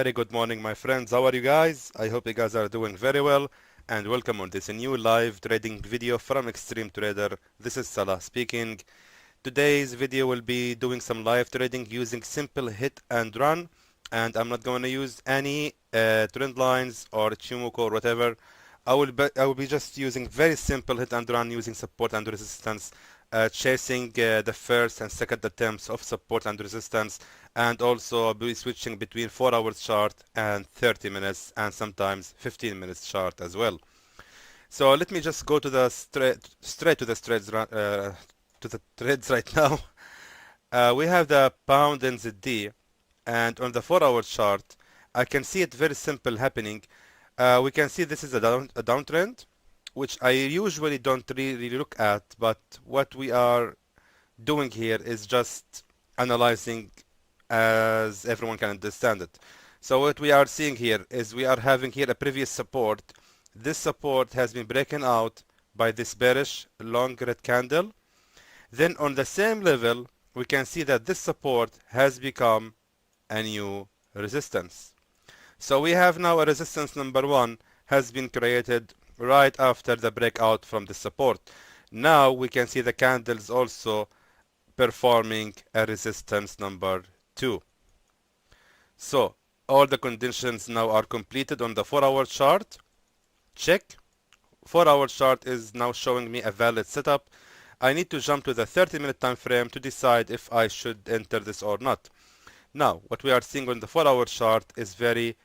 Very good morning, my friends. How are you guys? I hope you guys are doing very well, and welcome on this new live trading video from Extreme Trader. This is Salah speaking. Today's video will be doing some live trading using simple hit and run, and I'm not going to use any trend lines or Chimoku or whatever. I will be just using very simple hit and run using support and resistance, chasing the first and second attempts of support and resistance, and also I'll be switching between 4 hours chart and 30 minutes and sometimes 15 minutes chart as well. So let me just go to the straight to the trades right now. We have the pound NZD, and on the 4-hour chart I can see it very simple happening. We can see this is a downtrend, which I usually don't really look at, but what we are doing here is just analyzing as everyone can understand it. So what we are seeing here is we are having here a previous support. This support has been broken out by this bearish long red candle. Then on the same level, we can see that this support has become a new resistance. So we have now a resistance number 1 has been created right after the breakout from the support. Now we can see the candles also performing a resistance number 2. So all the conditions now are completed on the 4-hour chart. Check. 4-hour chart is now showing me a valid setup. I need to jump to the 30-minute time frame to decide if I should enter this or not. Now what we are seeing on the 4-hour chart is very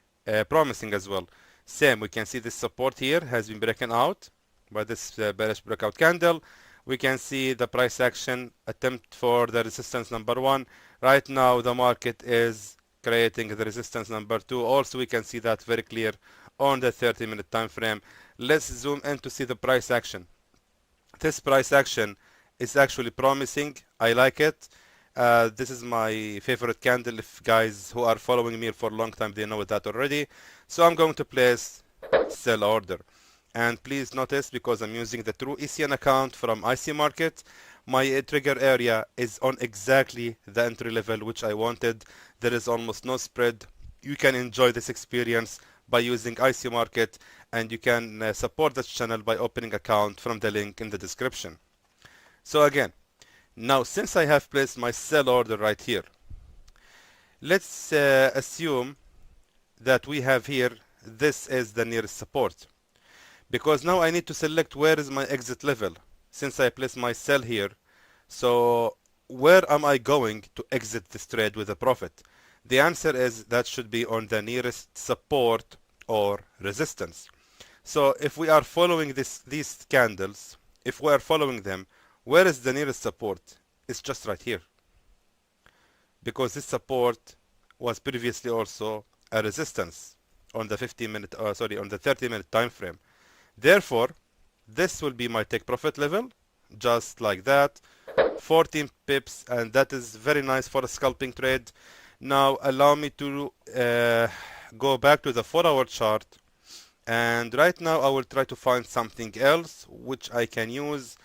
promising as well. Same, we can see this support here has been broken out by this bearish breakout candle. We can see the price action attempt for the resistance number 1. Right now the market is creating the resistance number 2. Also we can see that very clear on the 30-minute time frame. Let's zoom in to see the price action. This price action is actually promising. I like it. This is my favorite candle. If guys who are following me for a long time, they know that already. So I'm going to place sell order. And please notice, because I'm using the true ECN account from IC Market, my trigger area is on exactly the entry level which I wanted. There is almost no spread. You can enjoy this experience by using IC Market, and you can support this channel by opening account from the link in the description. So again, now since I have placed my sell order right here, let's assume that we have here, this is the nearest support. Because now I need to select where is my exit level since I placed my sell here. So where am I going to exit this trade with a profit? The answer is that should be on the nearest support or resistance. So if we are following these candles, if we are following them, where is the nearest support? It's just right here. Because this support was previously also a resistance on the 30-minute time frame. Therefore, this will be my take profit level, just like that, 14 pips, and that is very nice for a scalping trade. Now allow me to go back to the 4-hour chart, and right now I will try to find something else which I can use,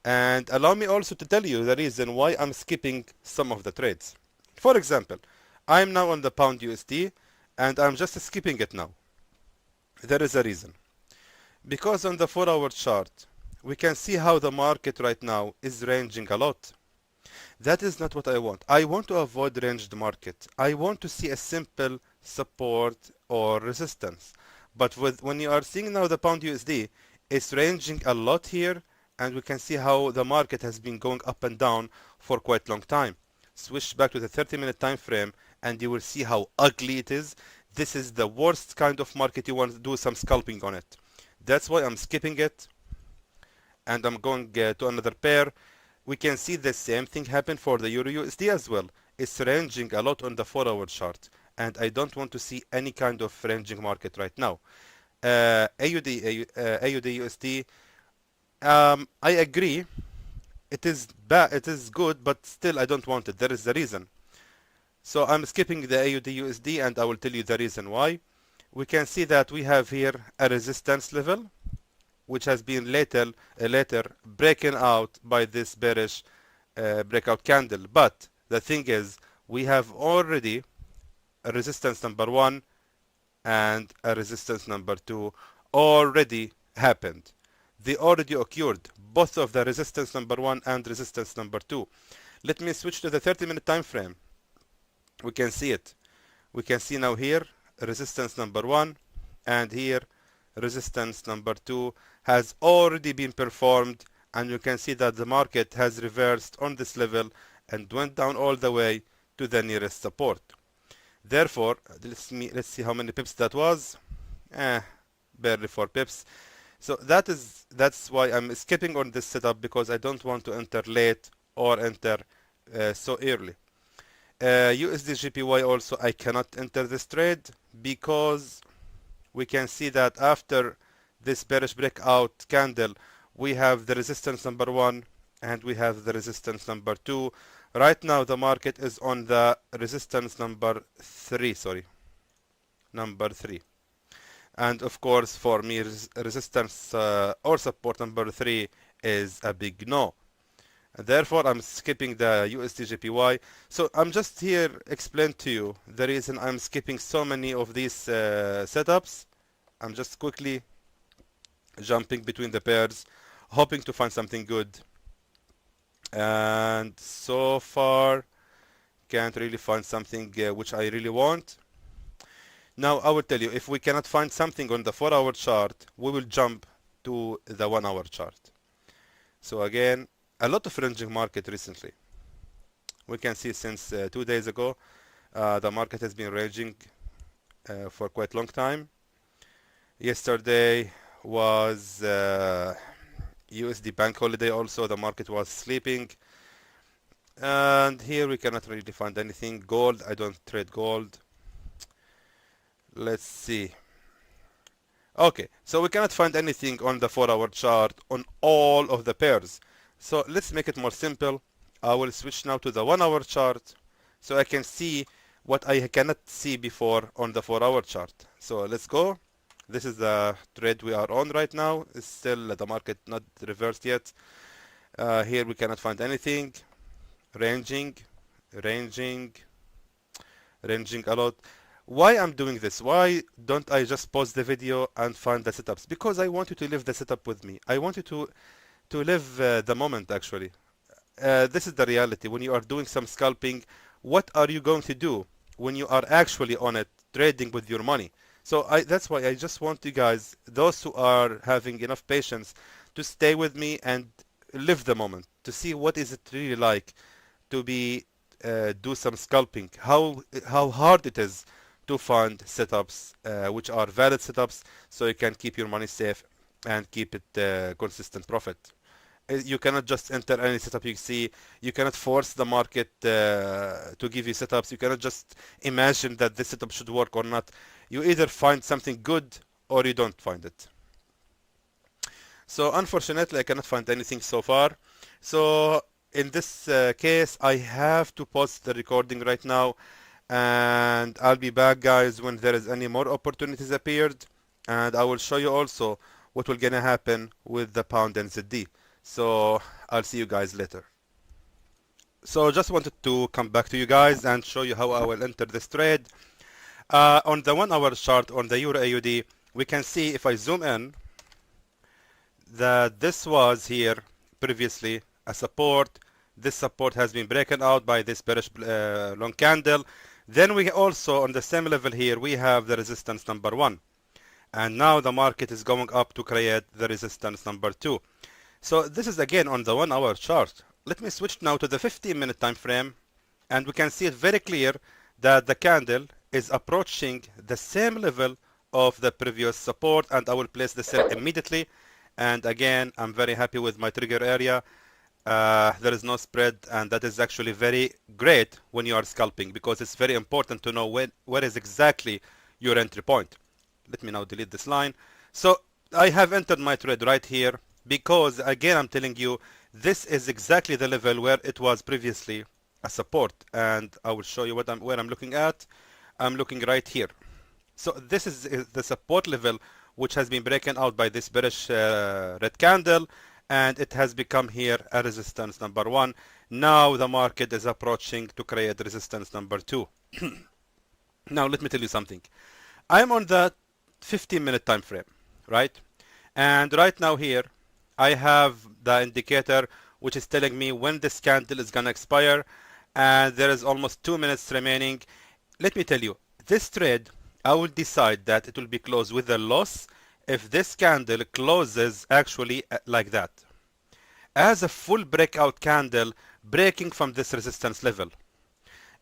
and allow me also to tell you the reason why I'm skipping some of the trades. For example, I'm now on the pound USD and I'm just skipping it now. There is a reason. Because on the 4-hour chart, we can see how the market right now is ranging a lot. That is not what I want. I want to avoid ranged market. I want to see a simple support or resistance. But when you are seeing now the pound USD, it's ranging a lot here, and we can see how the market has been going up and down for quite a long time. Switch back to the 30-minute time frame and you will see how ugly it is. This is the worst kind of market. You want to do some scalping on it. That's why I'm skipping it, and I'm going to another pair. We can see the same thing happen for the Euro USD as well. It's ranging a lot on the 4-hour chart, and I don't want to see any kind of ranging market right now. AUD USD, I agree. It is bad. It is good, but still I don't want it. There is a reason. So I'm skipping the AUD USD, and I will tell you the reason why. We can see that we have here a resistance level which has been later broken out by this bearish breakout candle. But the thing is, we have already a resistance number 1 and a resistance number 2 already happened. They already occurred, both of the resistance number 1 and resistance number 2. Let me switch to the 30-minute time frame. We can see it. We can see now here resistance number 1 and here resistance number 2 has already been performed, and you can see that the market has reversed on this level and went down all the way to the nearest support. Therefore, let's see how many pips that was. Barely 4 pips. So that's why I'm skipping on this setup, because I don't want to enter late or enter so early. USD JPY also, I cannot enter this trade because we can see that after this bearish breakout candle, we have the resistance number 1 and we have the resistance number 2. Right now the market is on the resistance number 3, number 3. And of course for me resistance or support number 3 is a big no. Therefore, I'm skipping the USD JPY. So I'm just here explain to you the reason I'm skipping so many of these setups. I'm just quickly jumping between the pairs, hoping to find something good. And so far, can't really find something which I really want. Now, I will tell you, if we cannot find something on the 4-hour chart, we will jump to the 1-hour chart. So again, a lot of ranging market recently. We can see since 2 days ago, the market has been ranging for quite a long time. Yesterday was USD bank holiday also, the market was sleeping. And here we cannot really find anything. Gold, I don't trade gold. Let's see. Okay, so we cannot find anything on the 4-hour chart on all of the pairs. So let's make it more simple. I will switch now to the 1-hour chart so I can see what I cannot see before on the 4-hour chart. So let's go. This is the trade we are on right now. It's still the market not reversed yet. Here we cannot find anything. Ranging a lot. Why I'm doing this? Why don't I just pause the video and find the setups? Because I want you to live the setup with me. I want you to live the moment actually. This is the reality. When you are doing some scalping, what are you going to do when you are actually on it, trading with your money? So that's why I just want you guys, those who are having enough patience, to stay with me and live the moment, to see what is it really like to be do some scalping, how hard it is to find setups which are valid setups, so you can keep your money safe and keep it consistent profit. You cannot just enter any setup you see. You cannot force the market to give you setups. You cannot just imagine that this setup should work or not. You either find something good or you don't find it. So unfortunately, I cannot find anything so far. So in this case, I have to pause the recording right now, and I'll be back, guys, when there is any more opportunities appeared, and I will show you also what will gonna happen with the pound and ZD. So I'll see you guys later. So just wanted to come back to you guys and show you how I will enter this trade. On the 1-hour chart on the Euro AUD, we can see if I zoom in that this was here previously a support. This support has been broken out by this bearish long candle. Then we also on the same level here we have the resistance number 1, and now the market is going up to create the resistance number 2. So this is again on the 1-hour chart. Let me switch now to the 15-minute time frame, and we can see it very clear that the candle is approaching the same level of the previous support, and I will place the sell immediately. And again, I'm very happy with my trigger area. There is no spread, and that is actually very great when you are scalping, because it's very important to know where is exactly your entry point. Let me now delete this line. So I have entered my trade right here, because again I'm telling you this is exactly the level where it was previously a support, and I will show you where I'm looking at. I'm looking right here. So this is the support level which has been broken out by this bearish red candle, and it has become here a resistance number 1. Now the market is approaching to create resistance number 2. Now let me tell you something. I'm on the 15-minute time frame, right? And right now here, I have the indicator which is telling me when this candle is gonna expire, and there is almost 2 minutes remaining. Let me tell you, this trade, I will decide that it will be closed with a loss if this candle closes actually like that, as a full breakout candle breaking from this resistance level.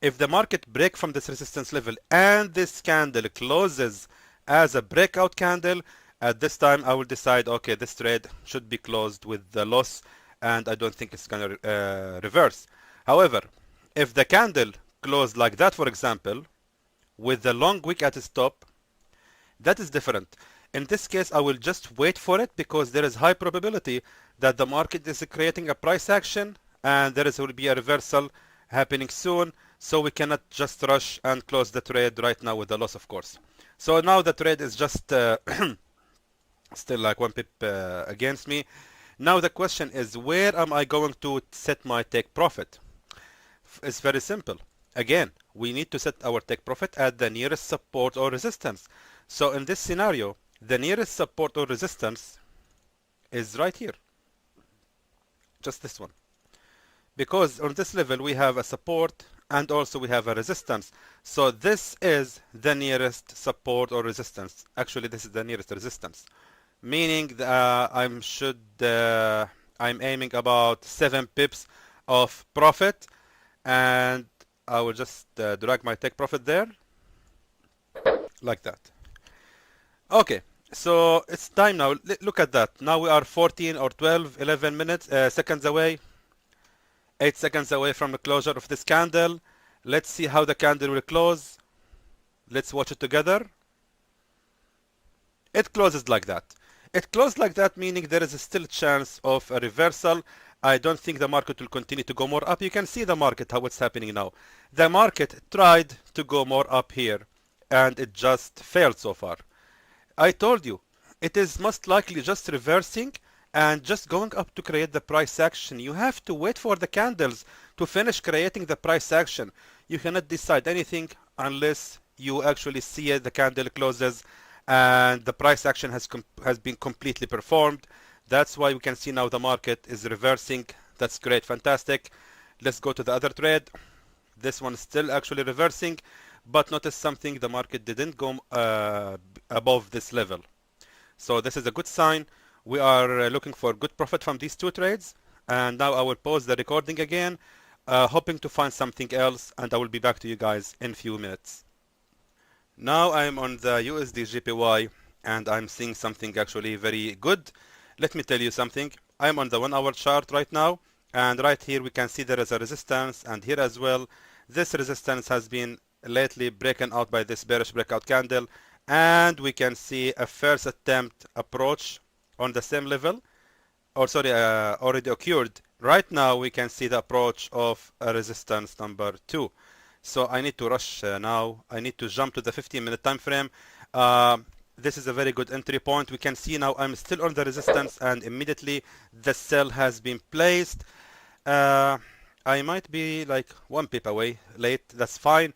If the market break from this resistance level and this candle closes as a breakout candle, at this time I will decide, okay, this trade should be closed with the loss, and I don't think it's gonna reverse. However, if the candle closed like that, for example, with the long wick at its top, that is different. In this case, I will just wait for it because there is high probability that the market is creating a price action and will be a reversal happening soon. So we cannot just rush and close the trade right now with a loss, of course. So now the trade is just still like 1 pip against me. Now the question is, where am I going to set my take profit? It's very simple. Again, we need to set our take profit at the nearest support or resistance. So in this scenario, the nearest support or resistance is right here. Just this one. Because on this level we have a support and also we have a resistance. So this is the nearest support or resistance. Actually, this is the nearest resistance. Meaning I'm aiming about 7 pips of profit, and I will just drag my take profit there like that. Okay, so it's time now. Look at that. Now we are 14 or 12, 11 minutes, seconds away, 8 seconds away from the closure of this candle. Let's see how the candle will close. Let's watch it together. It closes like that. It closed like that, meaning there is still a chance of a reversal. I don't think the market will continue to go more up. You can see the market, how it's happening now. The market tried to go more up here, and it just failed so far. I told you, it is most likely just reversing and just going up to create the price action. You have to wait for the candles to finish creating the price action. You cannot decide anything unless you actually see it, the candle closes and the price action has been completely performed. That's why we can see now the market is reversing. That's great, fantastic. Let's go to the other trade. This one is still actually reversing, but notice something, the market didn't go above this level. So this is a good sign. We are looking for good profit from these two trades. And now I will pause the recording again, hoping to find something else, and I will be back to you guys in a few minutes. Now I'm on the USD JPY and I'm seeing something actually very good. Let me tell you something. I'm on the 1 hour chart right now, and right here we can see there is a resistance, and here as well. This resistance has been lately broken out by this bearish breakout candle, and we can see a first attempt approach on the same level, or sorry, already occurred. Right now we can see the approach of a resistance number 2. So I need to rush now. I need to jump to the 15-minute time frame. This is a very good entry point. We can see now I'm still on the resistance, and immediately the sell has been placed. I might be like 1 pip away late. That's fine.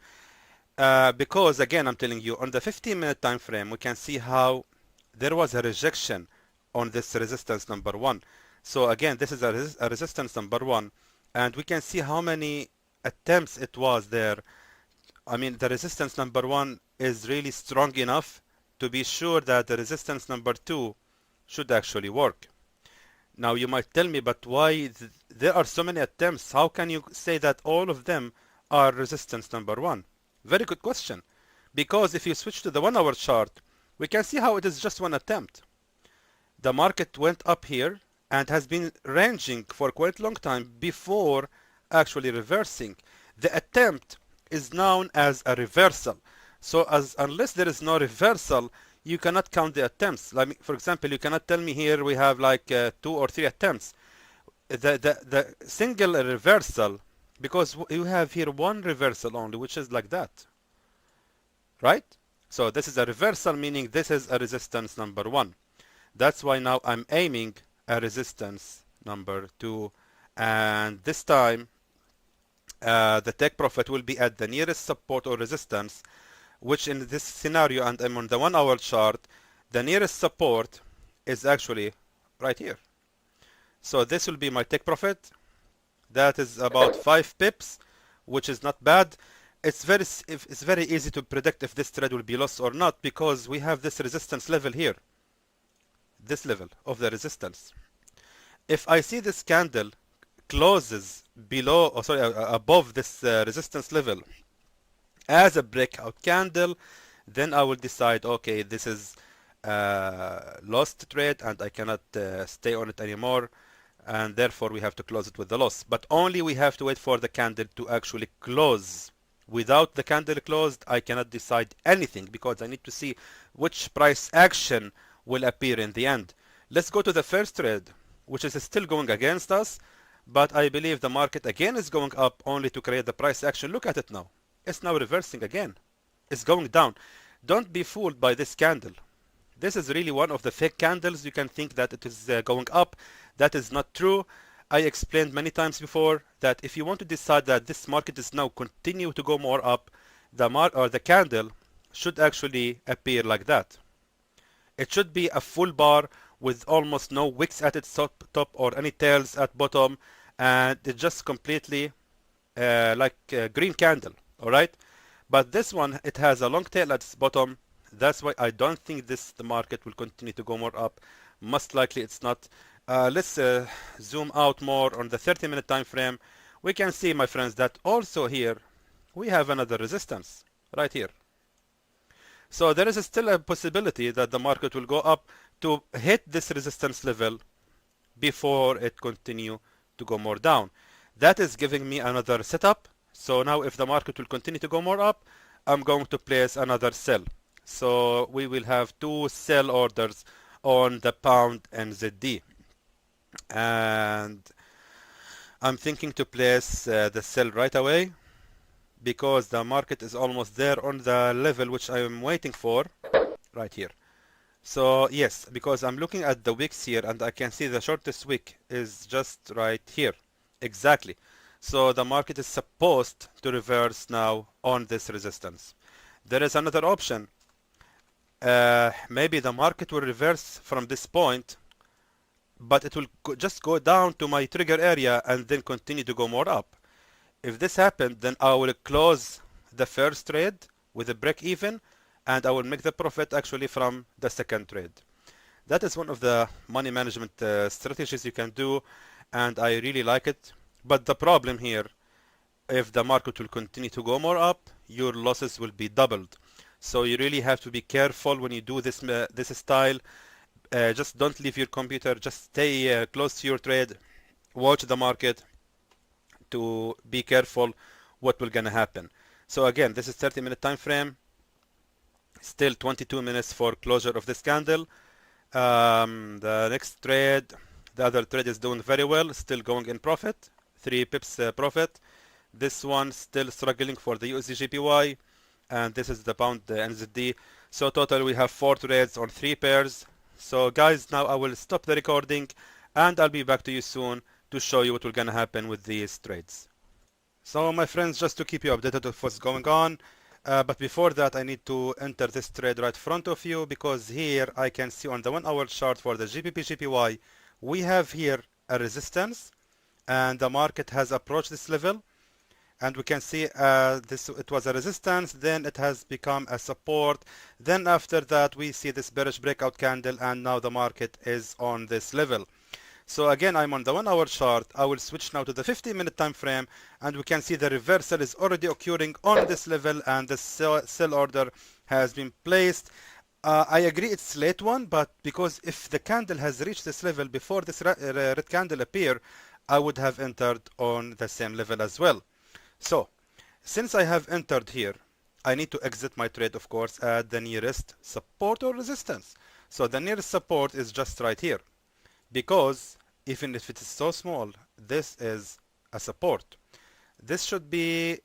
Because again, I'm telling you, on the 15-minute time frame, we can see how there was a rejection on this resistance number 1. So again, this is a resistance number 1, and we can see how many attempts it was there. I mean, the resistance number 1 is really strong enough to be sure that the resistance number 2 should actually work. Now you might tell me, but why there are so many attempts? How can you say that all of them are resistance number 1? Very good question. Because if you switch to the 1 hour chart, we can see how it is just one attempt. The market went up here and has been ranging for quite a long time before actually reversing. The attempt is known as a reversal. So unless there is no reversal, you cannot count the attempts. Like, for example, you cannot tell me here we have like 2 or 3 attempts. The single reversal, because you have here one reversal only, which is like that, right? So this is a reversal, meaning this is a resistance number 1. That's why now I'm aiming a resistance number 2, and this time the take profit will be at the nearest support or resistance, which in this scenario, and I'm on the 1 hour chart, the nearest support is actually right here. So this will be my take profit. That is about 5 pips, which is not bad. It's very easy to predict if this trade will be lost or not, because we have this resistance level here, this level of the resistance. If I see this candle closes below, or sorry, above this resistance level as a breakout candle, then I will decide, okay, this is lost trade and I cannot stay on it anymore, and therefore we have to close it with the loss. But only we have to wait for the candle to actually close. Without the candle closed, I cannot decide anything, because I need to see which price action will appear in the end. Let's go to the first trade, which is still going against us, but I believe the market again is going up only to create the price action. Look at it now. It's now reversing again. It's going down. Don't be fooled by this candle. This is really one of the fake candles. You can think that it is going up. That is not true. I explained many times before that if you want to decide that this market is now continue to go more up, the candle should actually appear like that. It should be a full bar with almost no wicks at its top or any tails at bottom, and it's just completely like a green candle. All right, but this one, it has a long tail at its bottom. That's why I don't think the market will continue to go more up. Most likely it's not. Let's zoom out more on the 30-minute time frame. We can see, my friends, that also here we have another resistance right here. So there is still a possibility that the market will go up to hit this resistance level before it continue to go more down. That is giving me another setup. So now if the market will continue to go more up, I'm going to place another sell. So we will have 2 sell orders on the pound NZD. And I'm thinking to place the sell right away, because the market is almost there on the level which I am waiting for, right here. So yes, because I'm looking at the wicks here and I can see the shortest wick is just right here. Exactly. So the market is supposed to reverse now on this resistance. There is another option. Maybe the market will reverse from this point, but it will just go down to my trigger area and then continue to go more up. If this happened, then I will close the first trade with a break even, and I will make the profit actually from the second trade. That is one of the money management strategies you can do, and I really like it. But the problem here, if the market will continue to go more up, your losses will be doubled. So you really have to be careful when you do this style. Just don't leave your computer. Just stay close to your trade. Watch the market to be careful what will gonna happen. So again, this is 30-minute time frame. Still 22 minutes for closure of this candle. The next trade, the other trade is doing very well, still going in profit, 3 pips profit. This one still struggling for the USD JPY, and this is the pound NZD. So total we have 4 trades on 3 pairs. So guys, now I will stop the recording and I'll be back to you soon to show you what will gonna happen with these trades. So my friends, just to keep you updated of what's going on, but before that I need to enter this trade right in front of you, because here I can see on the 1 hour chart for the GBP JPY, we have here a resistance and the market has approached this level, and we can see it was a resistance, then it has become a support, then after that we see this bearish breakout candle, and now the market is on this level. So again, I'm on the 1 hour chart. I will switch now to the 15-minute time frame, and we can see the reversal is already occurring on this level, and the sell order has been placed. I agree it's late one, but because if the candle has reached this level before this red candle appear, I would have entered on the same level as well. So since I have entered here, I need to exit my trade, of course, at the nearest support or resistance. So the nearest support is just right here, because even if it is so small, this is a support. This should be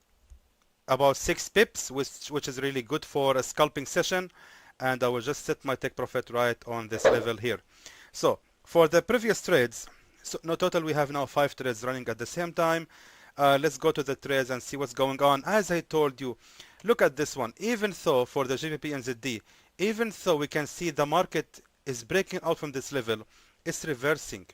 about 6 pips, which is really good for a scalping session, and I will just set my take profit right on this level here. So for the previous trades, so no, total we have now 5 trades running at the same time. Let's go to the trades and see what's going on. As I told you, Look at this one. Even though for the GBP and ZD, even though we can see the market is breaking out from this level, it's reversing.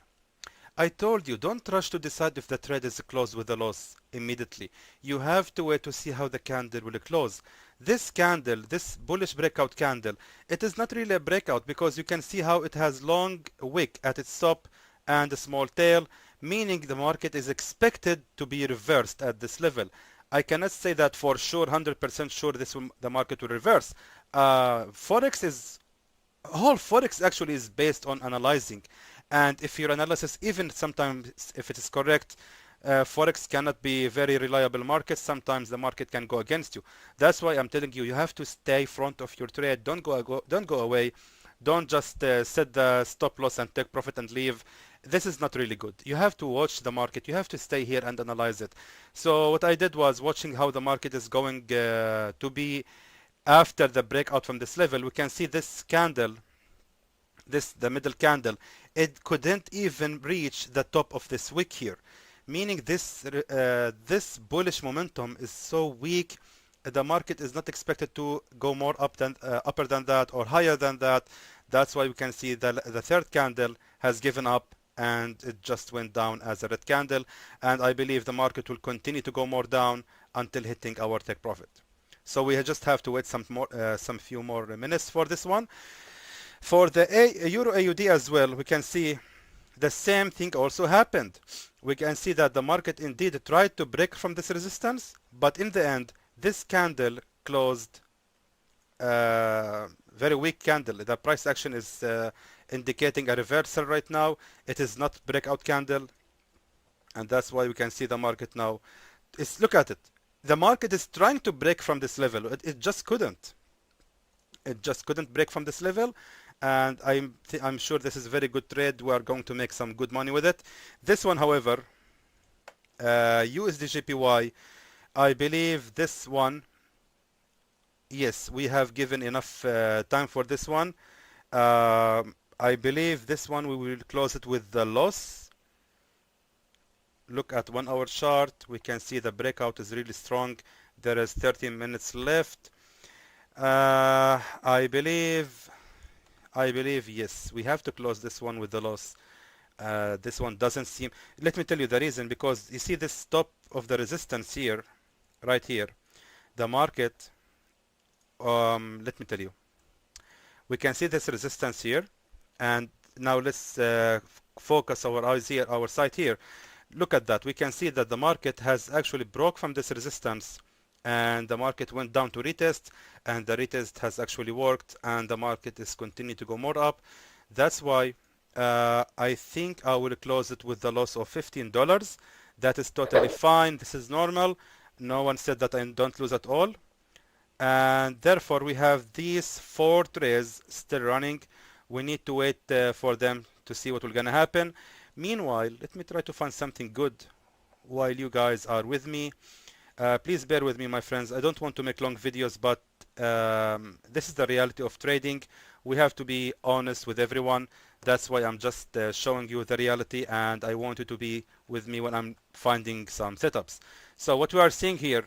I told you, don't rush to decide if the trade is closed with a loss immediately. You have to wait to see how the candle will close. This candle, this bullish breakout candle, it is not really a breakout because you can see how it has long wick at its top and a small tail, meaning the market is expected to be reversed at this level. I cannot say that for sure, 100% sure the market will reverse. Whole Forex actually is based on analyzing. And if your analysis, even sometimes if it is correct, Forex cannot be a very reliable market. Sometimes the market can go against you. That's why I'm telling you, you have to stay front of your trade. Don't go away. Don't just set the stop loss and take profit and leave. This is not really good. You have to watch the market. You have to stay here and analyze it. So what I did was watching how the market is going to be after the breakout from this level. We can see this candle, the middle candle, it couldn't even reach the top of this wick here, meaning this bullish momentum is so weak. The market is not expected to go more upper than that or higher than that. That's why we can see the third candle has given up and it just went down as a red candle, and I believe the market will continue to go more down until hitting our take profit. So we just have to wait some few more minutes for this one. For the Euro AUD as well, we can see the same thing also happened. We can see that the market indeed tried to break from this resistance, but in the end, this candle closed very weak candle. The price action is indicating a reversal right now. It is not breakout candle, and that's why we can see the market now. Look at it. The market is trying to break from this level. It just couldn't. It just couldn't break from this level, and I'm sure this is a very good trade. We are going to make some good money with it. This one, however, USD I believe this one, yes, we have given enough time for this one. I believe this one we will close it with the loss. Look at 1 hour chart. We can see the breakout is really strong. There is 13 minutes left. I believe yes, we have to close this one with the loss. This one doesn't seem, let me tell you the reason, because you see this top of the resistance here, right here, the market, let me tell you, we can see this resistance here, and now let's focus our eyes here, our sight here. Look at that. We can see that the market has actually broke from this resistance, and the market went down to retest, and the retest has actually worked, and the market is continuing to go more up. That's why I think I will close it with the loss of $15. That is totally fine. This is normal. No one said that I don't lose at all. And therefore we have these 4 trades still running. We need to wait for them to see what will gonna happen. Meanwhile, let me try to find something good while you guys are with me. Please bear with me, my friends. I don't want to make long videos, but this is the reality of trading. We have to be honest with everyone. That's why I'm just showing you the reality, and I want you to be with me when I'm finding some setups. So what we are seeing here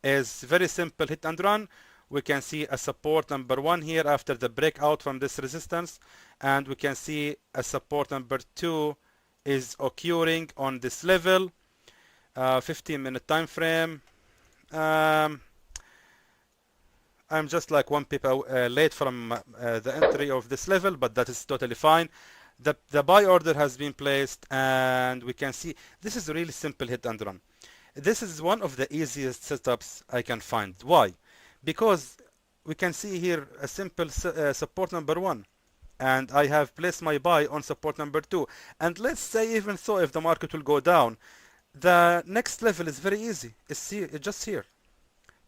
is very simple hit and run. We can see a support number 1 here after the breakout from this resistance, and we can see a support number 2 is occurring on this level. 15-minute time frame. I'm just like 1 pip late from the entry of this level, but that is totally fine. The buy order has been placed, and we can see this is a really simple hit and run. This is one of the easiest setups I can find. Why? Because we can see here a simple support number 1, and I have placed my buy on support number 2. And let's say even so, if the market will go down, the next level is very easy. It's just here,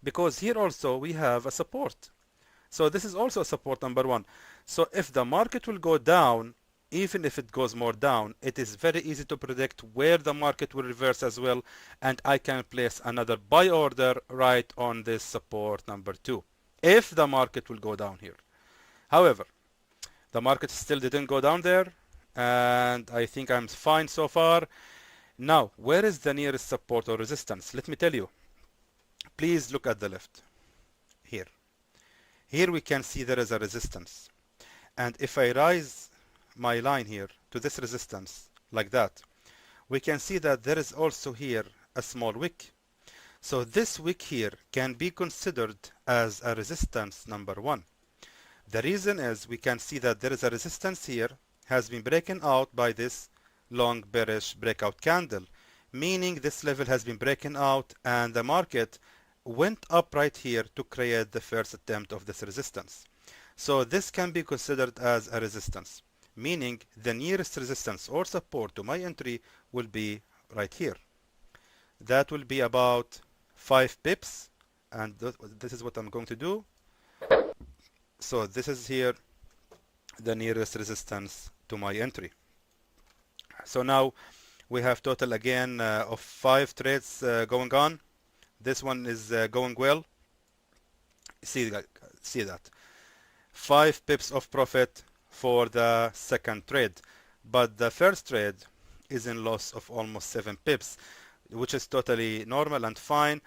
because here also we have a support. So this is also support number 1. So if the market will go down, even if it goes more down, it is very easy to predict where the market will reverse as well, and I can place another buy order right on this support number 2 if the market will go down here. However, the market still didn't go down there, and I think I'm fine so far. Now, where is the nearest support or resistance? Let me tell you. Please look at the left. here. Here we can see there is a resistance. And if I rise my line here to this resistance like that, we can see that there is also here a small wick. So this wick here can be considered as a resistance number 1. The reason is we can see that there is a resistance here has been broken out by this long bearish breakout candle, meaning this level has been broken out and the market went up right here to create the first attempt of this resistance. So this can be considered as a resistance, meaning the nearest resistance or support to my entry will be right here. That will be about 5 pips, and this is what I'm going to do. So this is here the nearest resistance to my entry. So now we have total again of 5 trades going on. This one is going well. See that 5 pips of profit for the second trade, but the first trade is in loss of almost 7 pips, which is totally normal and fine.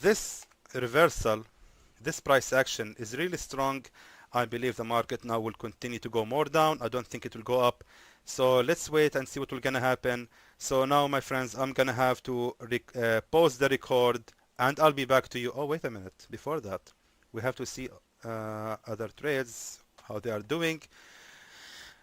This reversal, this price action is really strong. I believe the market now will continue to go more down. I don't think it will go up. So let's wait and see what will gonna happen. So now, my friends, I'm gonna have to pause the record and I'll be back to you. Oh, wait a minute. Before that, we have to see other trades, how they are doing.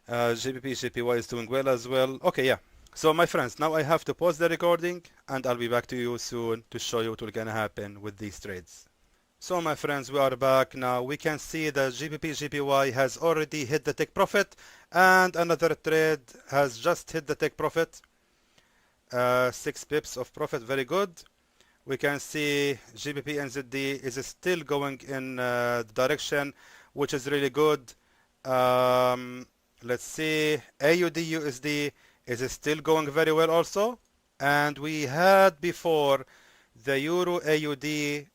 GBP, JPY is doing well as well. Okay, yeah. So my friends, now I have to pause the recording and I'll be back to you soon to show you what will gonna happen with these trades. So my friends, we are back now. We can see that GBP JPY has already hit the take profit and another trade has just hit the take profit. 6 pips of profit, very good. We can see GBP NZD is still going in the direction, which is really good. Let's see, AUD USD is still going very well also. And we had before the Euro AUD,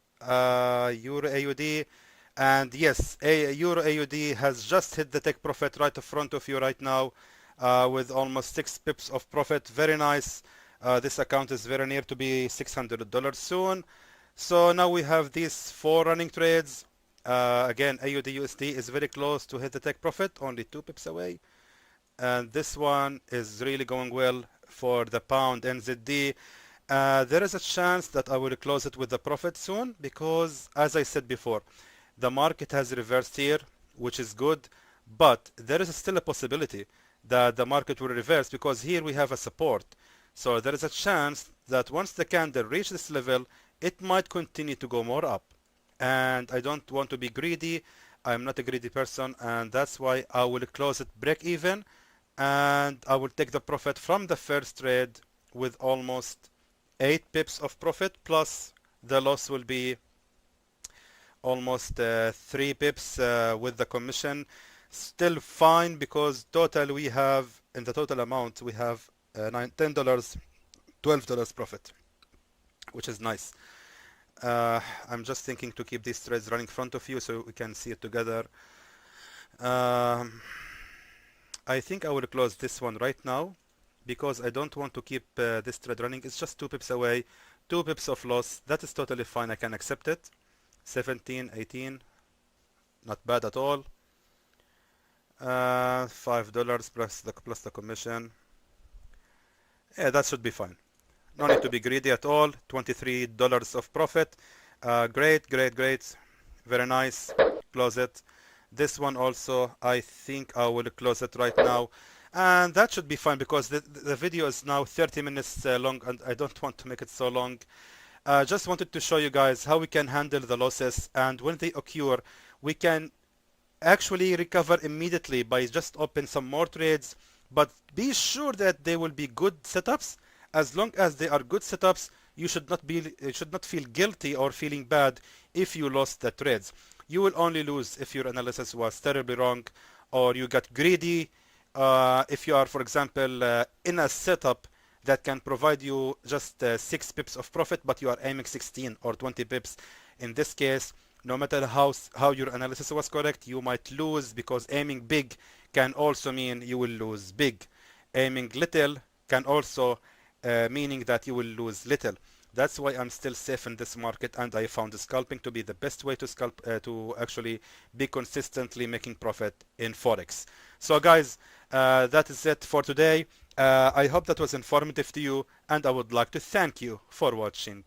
and yes, Euro AUD has just hit the take profit right in front of you right now with almost 6 pips of profit. Very nice. This account is very near to be $600 soon. So now we have these 4 running trades. Again, AUD USD is very close to hit the take profit, only 2 pips away. And this one is really going well for the pound NZD. There is a chance that I will close it with the profit soon because, as I said before, the market has reversed here, which is good, but there is still a possibility that the market will reverse because here we have a support. So there is a chance that once the candle reaches this level, it might continue to go more up. And I don't want to be greedy. I'm not a greedy person, and that's why I will close it break even, and I will take the profit from the first trade with almost 8 pips of profit, plus the loss will be almost 3 pips with the commission. Still fine because total we have, in the total amount, we have $10, $12 profit, which is nice. I'm just thinking to keep these trades running in front of you so we can see it together. I think I will close this one right now because I don't want to keep this trade running. It's just 2 pips away, 2 pips of loss. That is totally fine. I can accept it. 17, 18, not bad at all. $5 plus the commission. Yeah, that should be fine. No need to be greedy at all. $23 of profit. Great. Very nice. Close it. This one also, I think I will close it right now. And that should be fine because the video is now 30 minutes long and I don't want to make it so long. Just wanted to show you guys how we can handle the losses, and when they occur, we can actually recover immediately by just open some more trades. But be sure that they will be good setups. As long as they are good setups, you should not feel guilty or feeling bad if you lost the trades. You will only lose if your analysis was terribly wrong or you got greedy. If you are, for example, in a setup that can provide you just 6 pips of profit, but you are aiming 16 or 20 pips. In this case, no matter how your analysis was correct, you might lose because aiming big can also mean you will lose big. Aiming little can also meaning that you will lose little. That's why I'm still safe in this market, and I found scalping to be the best way to scalp to actually be consistently making profit in Forex. So guys, that is it for today. I hope that was informative to you, and I would like to thank you for watching.